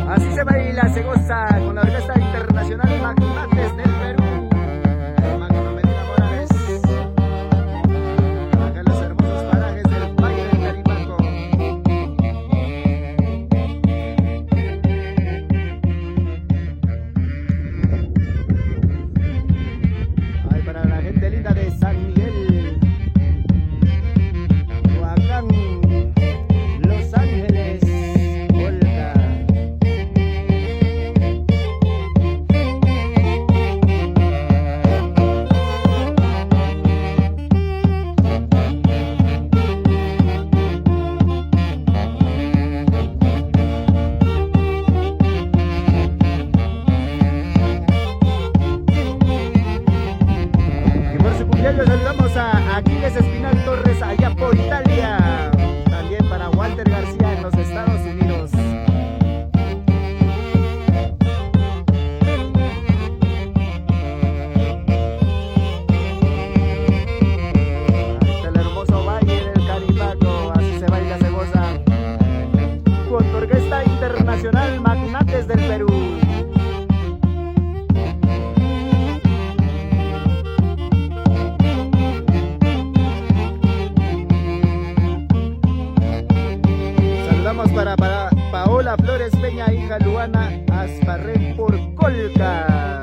Así se baila, se goza con la Orquesta Internacional Magnates del Perú. Magno Medina Morales. Acá en los hermosos parajes del Valle del Caribaco. Ay, para la gente linda de San Miguel, Huacán, Los Ángeles, Colca. Y por su cumpleaños saludamos a Aquiles Espinal Torres allá por Italia. También para Walter García en los Estados Unidos. Hasta el hermoso Valle del Caribaco. Así se baila, se goza con tu Orquesta Internacional Magnates del Perú. Saludamos para Paola Flores Peña, hija Luana Asparren por Colca.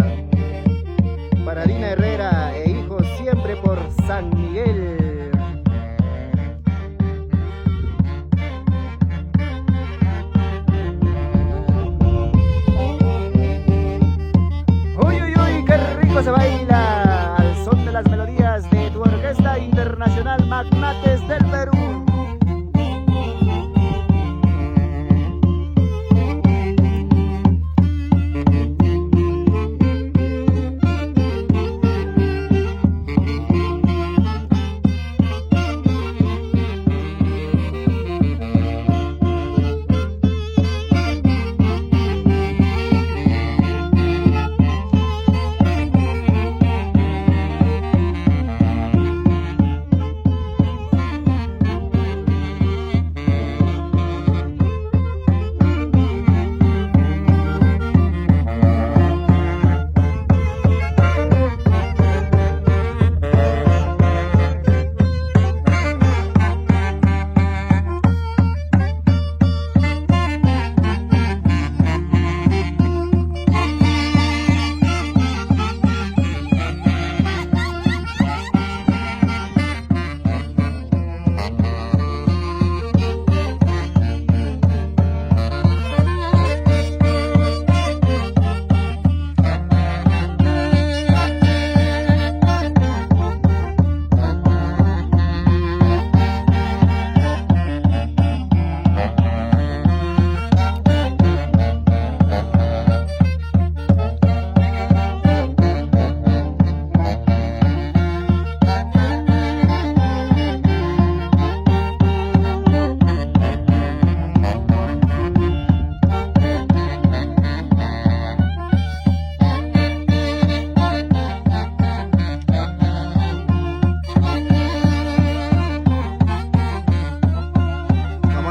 Para Dina Herrera e hijos siempre por San Miguel. Uy, uy, uy, qué rico se baila al son de las melodías de tu Orquesta Internacional Magnates del Perú.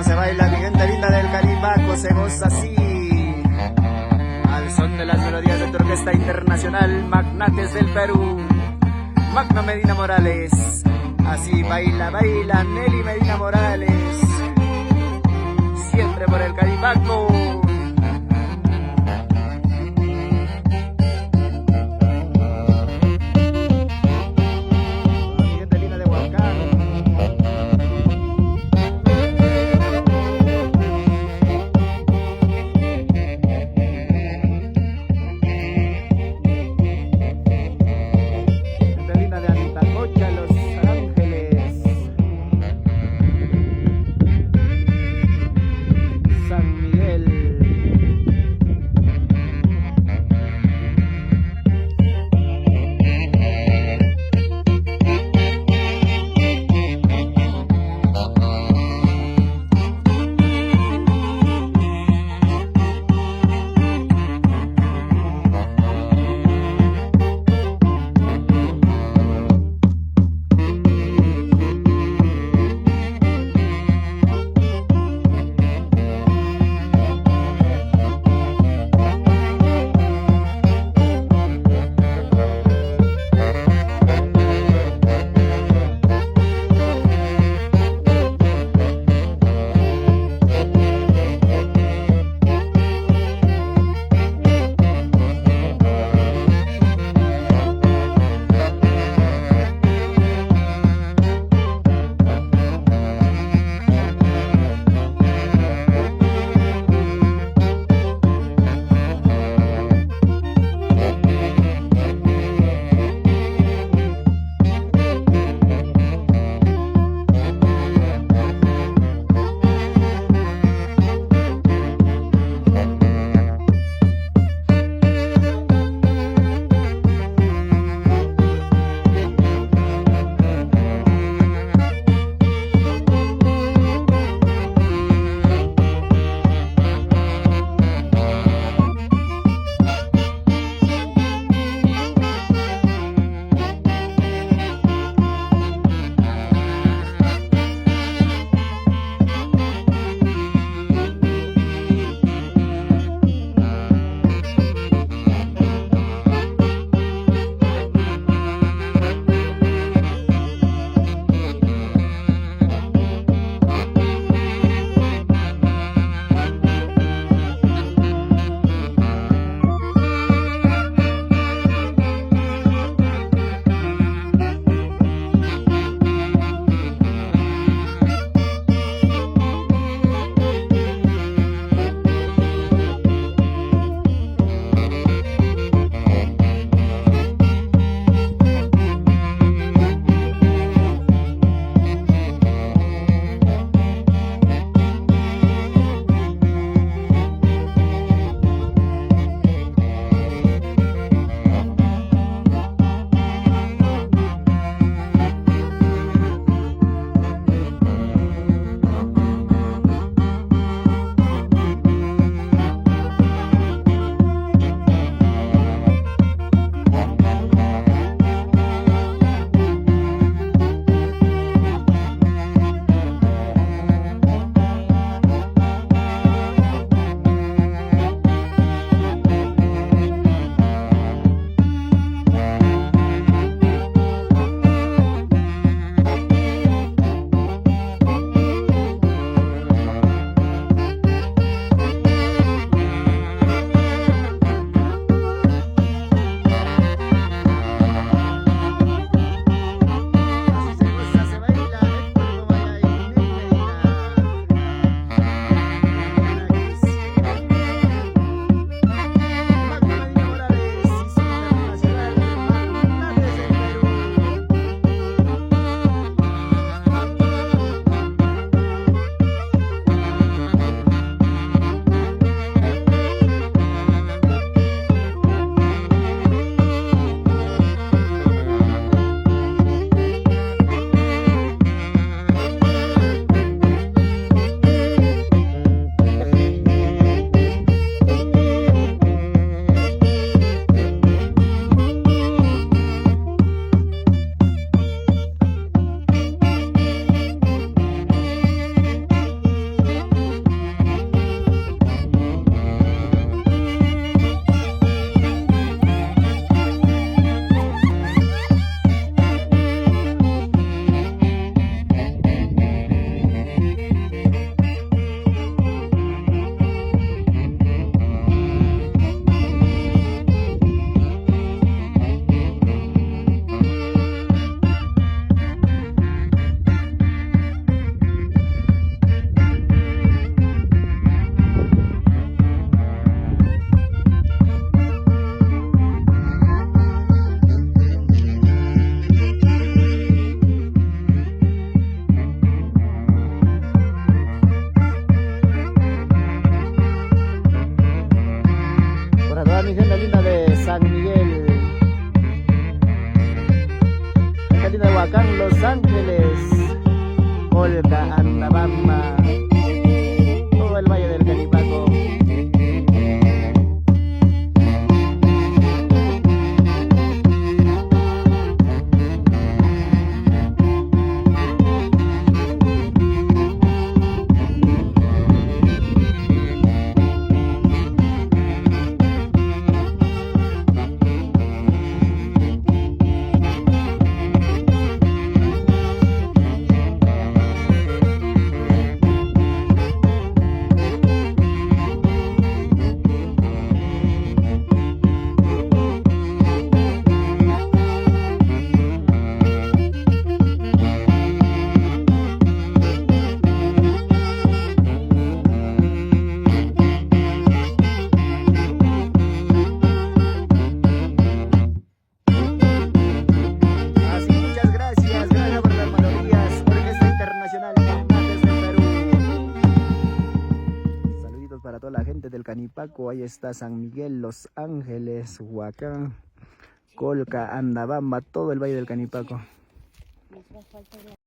Se baila mi gente linda del Caribaco, se goza así al son de las melodías de tu Orquesta Internacional Magnates del Perú. Magno Medina Morales, así baila, baila Nelly Medina Morales, siempre por el Caribaco. Mi gente linda de Huacán. San Miguel. para mi gente linda de San Miguel. Gente linda de Huacán, Los Ángeles, Colca, Andabamba, todo el Valle del Canipaco. Para toda la gente del Canipaco, ahí está San Miguel, Los Ángeles, Huacán, Colca, Andabamba, todo el Valle del Canipaco.